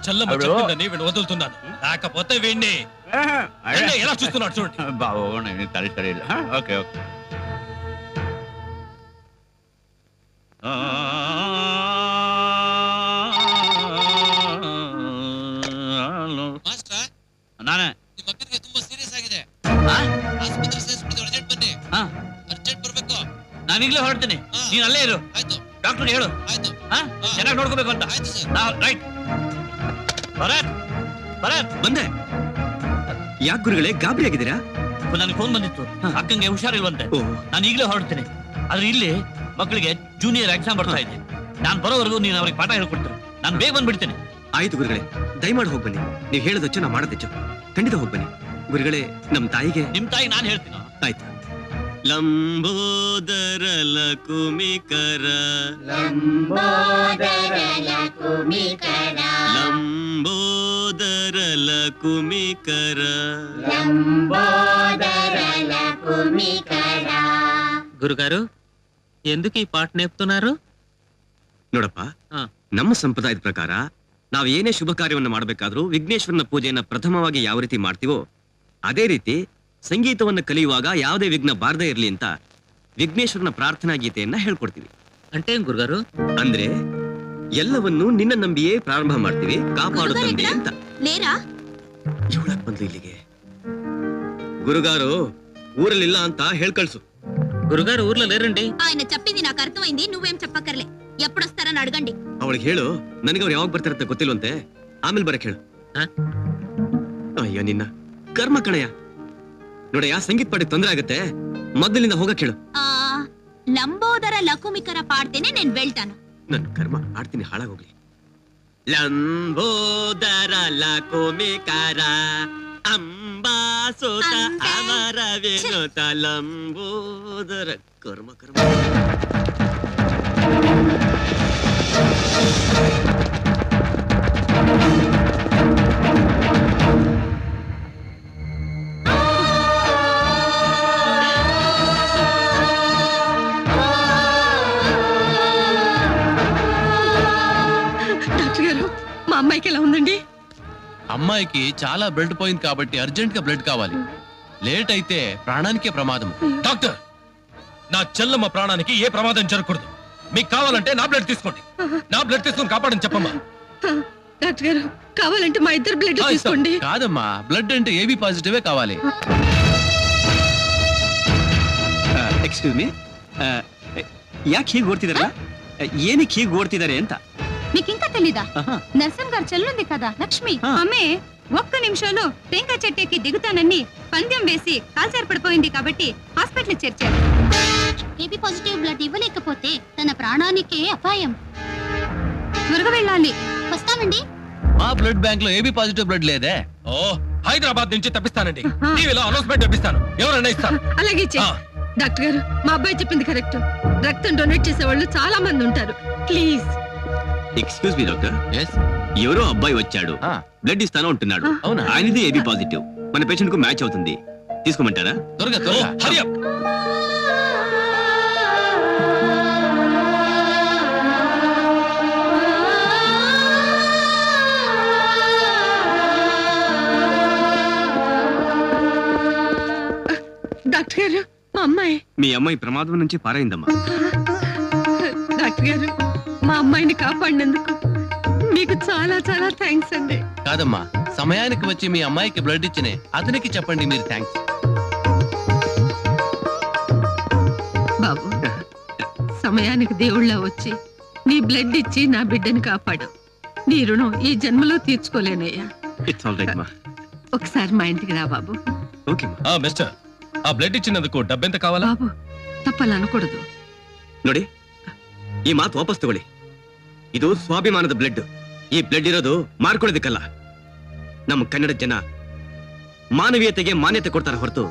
చెల్లమ్మ చెప్పిందని వీడిని వదులుతున్నాను, లేకపోతే వీడిని ఎలా చూస్తున్నాడు చూడండి. బాబు సరే సరే ఓకే ఓకే. ನಾನೇ ಮಗನಿಗೆ ತುಂಬಾ ಸೀರಿಯಸ್ ಆಗಿದೆ. ಆಸ್ಪತ್ರೆ ಸೇರಿಸ್ಬಿಟ್ಟು ಅರ್ಜೆಂಟ್ ಬನ್ನಿ. ಅರ್ಜೆಂಟ್ ಬರ್ಬೇಕು. ನಾನು ಈಗಲೇ ಹೊರಡ್ತೀನಿ, ನೀನು ಅಲ್ಲೇ ಇರು. ಆಯ್ತು ಡಾಕ್ಟರ್ ಹೇಳು. ಆಯ್ತು ಚೆನ್ನಾಗಿ ನೋಡ್ಕೋಬೇಕು ಅಂತ. ಆಯ್ತು ಸರ್. ರೈಟ್. ಭರತ್ ಭರತ್ ಬಂದೆ. ಯಾಕೆ ಗುರುಗಳೇ ಗಾಬರಿ ಆಗಿದ್ದೀರಾ? ನನಗೆ ಫೋನ್ ಬಂದಿತ್ತು, ಅಕ್ಕಂಗೆ ಹುಷಾರಿಲ್ವಂತೆ. ನಾನು ಈಗಲೇ ಹೊರಡ್ತೀನಿ. ಆದ್ರೆ ಇಲ್ಲಿ ಮಕ್ಕಳಿಗೆ ಜೂನಿಯರ್ ಎಕ್ಸಾಮ್ ಬರ್ತಾ ಇದೆ. ನಾನು ಬರೋವರೆಗೂ ನೀನು ಅವ್ರಿಗೆ ಪಾಠ ಹೇಳ್ಕೊಡ್ತೀನಿ. ನಾನು ಬೇಗ ಬಂದ್ಬಿಡ್ತೇನೆ. ಆಯ್ತು ಗುರುಗಳೇ, ದಯಮಾಡಿ ಹೋಗಿ ಬನ್ನಿ. ನೀವು ಹೇಳೋದಚ್ಚು ನಾ ಮಾಡೋದಚ್ಚು. ಖಂಡಿತ ಹೋಗಿ ಬನ್ನಿ ಗುರುಗಳೇ. ನಮ್ಮ ತಾಯಿಗೆ ನಿಮ್ ತಾಯಿ ನಾನು ಹೇಳ್ತೀನಿ. ಆಯ್ತು. ಲಂಬೋದರ ಲಕುಮಿಕರ ಲಂಬೋದರ ಲಕುಮಿಕರ ಲಂಬೋದರ ಲಕುಮಿಕರ లంబోదర లకుమికర. గురుగారు, ఎందుకు ఈ పాట నేర్పుతున్నారు? ನೋಡಪ್ಪ, ನಮ್ಮ ಸಂಪ್ರದಾಯದ ಪ್ರಕಾರ ನಾವು ಏನೇ ಶುಭ ಕಾರ್ಯವನ್ನು ಮಾಡಬೇಕಾದ್ರೂ ವಿಘ್ನೇಶ್ವರನ ಪೂಜೆಯನ್ನ ಪ್ರಥಮವಾಗಿ ಯಾವ ರೀತಿ ಮಾಡ್ತೀವೋ ಅದೇ ರೀತಿ ಸಂಗೀತವನ್ನು ಕಲಿಯುವಾಗ ಯಾವುದೇ ವಿಘ್ನ ಬಾರದೇ ಇರಲಿ ಅಂತ ವಿಘ್ನೇಶ್ವರನ ಪ್ರಾರ್ಥನಾ ಗೀತೆಯನ್ನ ಹೇಳ್ಕೊಡ್ತೀವಿ. అంటే ఏం గురుగారు? ಅಂದ್ರೆ ಎಲ್ಲವನ್ನೂ ನಿನ್ನ ನಂಬಿಯೇ ಪ್ರಾರಂಭ ಮಾಡ್ತೀವಿ, ಕಾಪಾಡು ತಂದೆ ಅಂತ. లేరా? ಇವಳಕ್ ಬಂದ್ಲು ಇಲ್ಲಿಗೆ. ಗುರುಗಾರು ಊರಲ್ಲಿಲ್ಲ ಅಂತ ಹೇಳ್ಕಳ್ಸು. గురుగారు ఊర్లో లేరండి. ఆయన చెప్పింది నాకు అర్థమైంది, నువ్వేం చెప్పక్కర్లే. ఎప్పుడొస్తారని అడగండి. ಅವಳಿಗೆ ಹೇಳು, ನನಗೆ ಅವ್ರು ಯಾವಾಗ ಬರ್ತಾರಂತ ಗೊತ್ತಿಲ್ವಂತೆ, ಆಮೇಲೆ ಬರಕ್ ಹೇಳು. ಅಯ್ಯೋ ನಿನ್ನ ಕರ್ಮ ಕಣಯ್ಯ. ನೋಡಯ್ಯ, ಸಂಗೀತ ಪಾಠಕ್ಕೆ ತೊಂದರೆ ಆಗುತ್ತೆ, ಮೊದಲಿಂದ ಹೋಗಕ್ ಹೇಳು. లంబోదర లకుమికర పాడితేనే నేను వెళ్తాను. ನನ್ನ ಕರ್ಮ, ಆಡ್ತೀನಿ ಹಾಳಾಗೋಗ್ಲಿ. ಲಂಬೋದರ ಲಕುಮಿಕರ ಅಂಬಾ ಸೋತ ಅಮರ ವಿನುತ ಲಂಬೋದರ ಕರ್ಮ ಕರ್ಮ. డాక్టర్ గారు, మా అమ్మాయికి ఎలా ఉందండి? అమ్మాయికి చాలా బ్లడ్ పోయింది కాబట్టి అర్జెంట్ గా బ్లడ్ కావాలి. లేట్ అయితే ప్రాణానికే ప్రమాదం. డాక్టర్, నా చెల్లమ్మ ప్రాణానికి ఏ ప్రమాదం జరగకూడదు. మీకు కావాలంటే నా బ్లడ్ తీసుకోండి. నా బ్లడ్ తీసుకొని కాపాడని చెప్పమ్మా. డాక్టర్ గారు, కావాలంటే మా ఇద్దరు బ్లడ్ తీసుకోండి. కాదమ్మా, బ్లడ్ అంటే ఏబీ పాజిటివే కావాలి. ಎಕ್ಸ್ಕ್ಯೂಸ್ ಮೀ, ಯಾಕೆ ಹೀಗೆ ಓಡ್ತಿದಾರ? ಏನಕ್ಕೆ ಹೀಗೆ ಓಡ್ತಿದ್ದಾರೆ ಅಂತ మీకు ఇంకా తెలీదా? నరసింహ గారు చెల్లుంది కదా లక్ష్మి, ఆమె ఒక్క నిమిషంలో టెంకాయ చెట్టుకి దిగుతానని పందెం వేసి కాల్చారు పడిపోయింది కాబట్టి హాస్పిటల్ చేర్చారు. ఏబీ పాజిటివ్ బ్లడ్ ఇవ్వలేకపోతే తన ప్రాణానికే అపాయం. త్వరగా వెళ్ళాలి. వస్తామండి. మా బ్లడ్ బ్యాంక్ లో ఏబీ పాజిటివ్ బ్లడ్ లేదే. ఓ, హైదరాబాద్ నుంచి తప్పిస్తానండి. టీవీలో అనౌన్స్మెంట్ తెప్పిస్తాను, ఎవరైనా ఇస్తాను. అలాగే డాక్టర్ గారు, మా అబ్బాయి చెప్పింది కరెక్ట్. రక్తం డొనేట్ చేసే వాళ్ళు చాలా మంది ఉంటారు. ప్లీజ్. ఎక్స్క్యూజ్ మీ డాక్టర్, ఎవరో అబ్బాయి వచ్చాడు, బ్లడ్ ఇస్తాను అంటున్నాడు. ఆయనది ఏబీ పాజిటివ్, మన పేషెంట్ కు మ్యాచ్ అవుతుంది. తీసుకోమంటారా? త్వరగా త్వరగా, హరి అప్. డాక్టర్ గారు, మా అమ్మాయి. మీ అమ్మాయి ప్రమాదం నుంచి పారైందమ్మా. డాక్టర్ గారు, మా అమ్మాయిని కాపాడినందుకు మీకు చాలా చాలా థ్యాంక్స్ అండి. కాదమ్మా, సమయానికి వచ్చి మీ అమ్మాయికి బ్లడ్ ఇచ్చిన అతనికి చెప్పండి మీరు థ్యాంక్స్. బాబు, సమయానికి దేవుళ్ళ వచ్చి నీ బ్లడ్ ఇచ్చి నా బిడ్డని కాపాడు. నీ రుణం ఈ జన్మలో తీర్చుకోలేనయ్యా. ఇట్స్ ఆల్ రైట్ మా. ఒకసారి మా ఇంటికి రా బాబు. ఓకే మా. మిస్టర్, ఆ బ్లడ్ ఇచ్చినందుకు డబ్బెంత కావాలా? బాబు, ತಪ್ಪಲ್ಲನಕೂಡದು. ನೋಡಿ, ಈ ಮಾತು ವಾಪಸ್ ತಗೊಳ್ಳಿ. ಇದು ಸ್ವಾಭಿಮಾನದ ಬ್ಲಡ್. ಈ ಬ್ಲಡ್ ಇರೋದು ಮಾರ್ಕೊಳ್ಳೋದಕ್ಕಲ್ಲ. ನಮ್ಮ ಕನ್ನಡ ಜನ ಮಾನವೀಯತೆಗೆ ಮಾನ್ಯತೆ ಕೊಡ್ತಾರೆ ಹೊರತು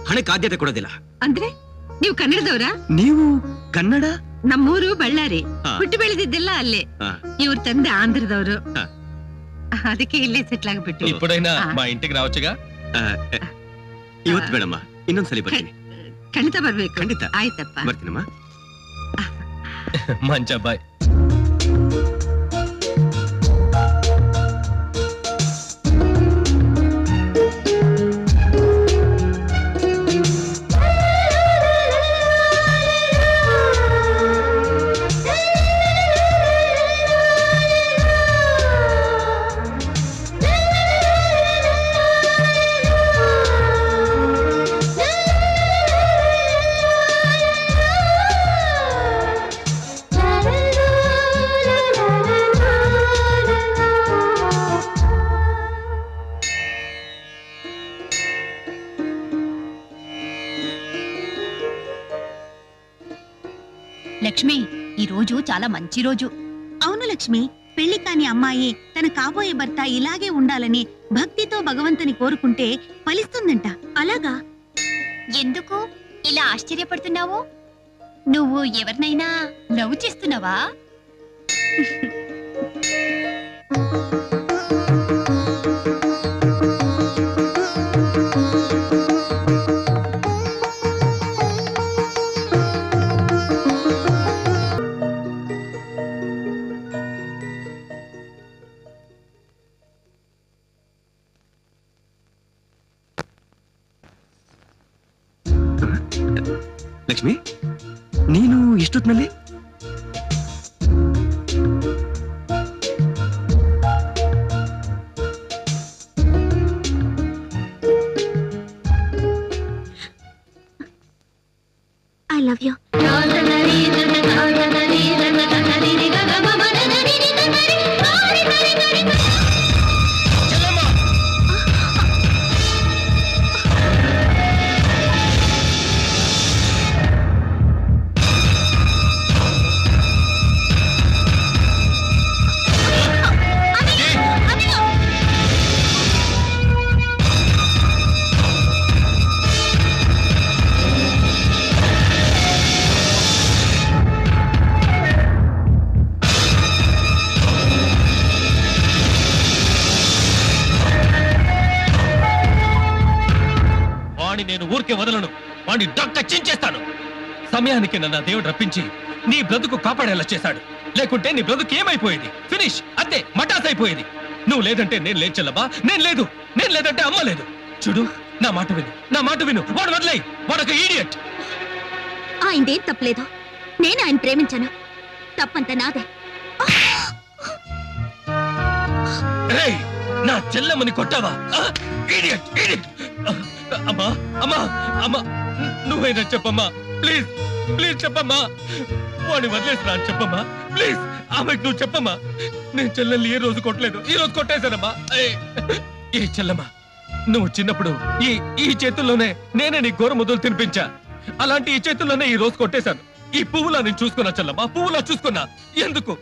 ಹಣಕ್ಕೆ ಆದ್ಯತೆ ಕೊಡೋದಿಲ್ಲ. ಅಂದ್ರೆ ನೀವು ಕನ್ನಡದವರ? ನೀವು ಕನ್ನಡ? ನಮ್ಮೂರು ಬಳ್ಳಾರಿ, ಹುಟ್ಟಿ ಬೆಳೆದಿದ್ದೆಲ್ಲ ಅಲ್ಲೇ. ಇವ್ರ ತಂದೆ ಆಂಧ್ರದವರು, ಅದಕ್ಕೆ ಇಲ್ಲೇ ಸೆಟ್ಲ್ ಆಗ್ಬಿಟ್ಟು. ಇಪ್ಪಡೈನಾ ಮಾ ಇಂಟಿಗೆ ರಾವಚ್ಚುಗಾ? ಇವತ್ತು ಬೇಡಮ್ಮ, ಇನ್ನೊಂದ್ಸಲಿ ಬರ್ತೀನಿ. ಖಂಡಿತ ಬರ್ಬೇಕು. ಖಂಡಿತ. ಆಯ್ತಪ್ಪ, ಬರ್ತೀನಮ್ಮ. ಮಂಚ ಬಾಯ್. లక్ష్మి ఈ రోజు చాలా మంచి రోజు. అవును లక్ష్మి, పెళ్లి కాని అమ్మాయి తన కాబోయే భర్త ఇలాగే ఉండాలని భక్తితో భగవంతుని కోరుకుంటే ఫలిస్తుందంట. అలాగా? ఎందుకు ఇలా ఆశ్చర్యపడుతున్నావు? నువ్వు ఎవరినైనా లవ్ చేస్తున్నావా? ಲಕ್ಷ್ಮಿ, ನೀನು ಇಷ್ಟೊತ್ತಿನಲ್ಲಿ? I love you. నేను ఊరికే వదలను. వాడిని డొక్క చించేస్తాను. సమయానికి నన్ను దేవుడు రప్పించి నీ బ్రతుకు కాపాడేలా చేశాడు. లేకుంటే నీ బ్రతుకు ఏమైపోయేది? ఫినిష్, అంతే, మటాస్ అయిపోయేది. నువ్వు లేదంటే నేను లేదు చెల్లమ్మా, నేను లేదంటే అమ్మ లేదు. చూడు, నా మాట విను. వాడు వదిలేయ్, వాడొక ఈడియట్. ఆయనదేం తప్పలేదు. నేను ఆయన ప్రేమించాను. తప్పంత నాదే. రేయ్, నా చెల్లమ్మని కొట్టావా? ఈడియట్. అమ్మా, నువ్వైనా చెప్పమ్మా, ప్లీజ్ చెప్పమ్మా. వాడిని వదిలేసిరా అని చెప్పమ్మా, ప్లీజ్. ఆమెకు నువ్వు చెప్పమ్మా. నేను చెల్లెల్ని ఏ రోజు కొట్టలేదు, ఈ రోజు కొట్టేశానమ్మా. ఏ చెల్లమ్మా, నువ్వు చిన్నప్పుడు ఈ చేతుల్లోనే నేనే నీ గోర ముద్దలు తినిపించా. అలాంటి ఈ చేతుల్లోనే ఈ రోజు కొట్టేశాను. ఈ పువ్వులా నేను చూసుకున్నా చెల్లమ్మా, పువ్వులా చూసుకున్నా. ఎందుకు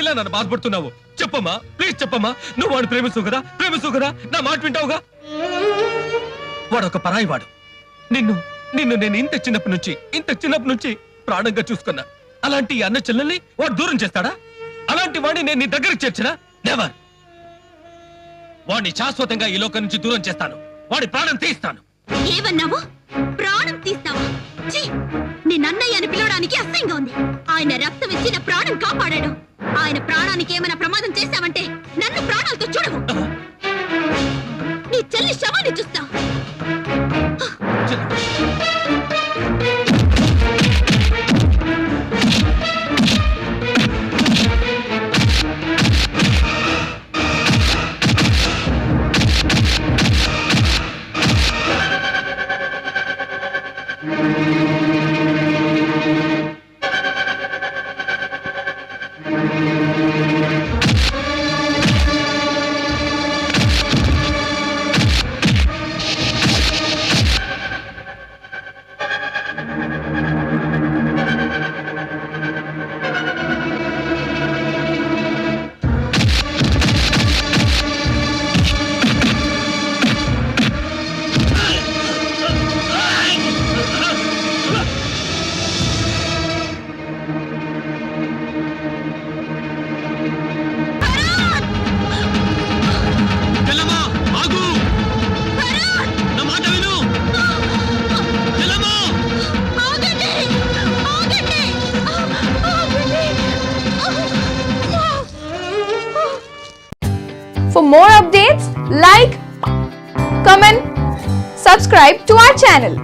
ఇలా నన్ను బాధపడుతున్నావు? చెప్పమ్మా, ప్లీజ్ చెప్పమ్మా. నువ్వు వాడిని ప్రేమిస్తావు కదా, నా మాట వింటావుగా? వాడొక పరాయి వాడు. నిన్ను నేను ఇంత చిన్నప్పటి నుంచి ప్రాణంగా చూసుకున్నా. అలాంటి ఈ అన్న చెల్లెల్ని వాడు దూరం చేస్తాడా? అలాంటి వాడిని నేను నీ దగ్గరికి చేర్చినా? నెవర్. వాడిని శాశ్వతంగా ఈ లోకం నుంచి దూరం చేస్తాను. వాడి ప్రాణం తీస్తాను. ఏమన్నావు? ప్రాణం తీస్తావా? నేను అన్నయ్య అని పిలవడానికి అసహ్యంగా ఉంది. ఆయన రక్తం ఇచ్చిన ప్రాణం కాపాడాడు. ఆయన ప్రాణానికి ఏమైనా ప్రమాదం చేశావంటే నన్ను ప్రాణాలతో చూడవు. నీ చెల్లి శవాన్ని చూస్తా. For more updates, like, comment, subscribe to our channel.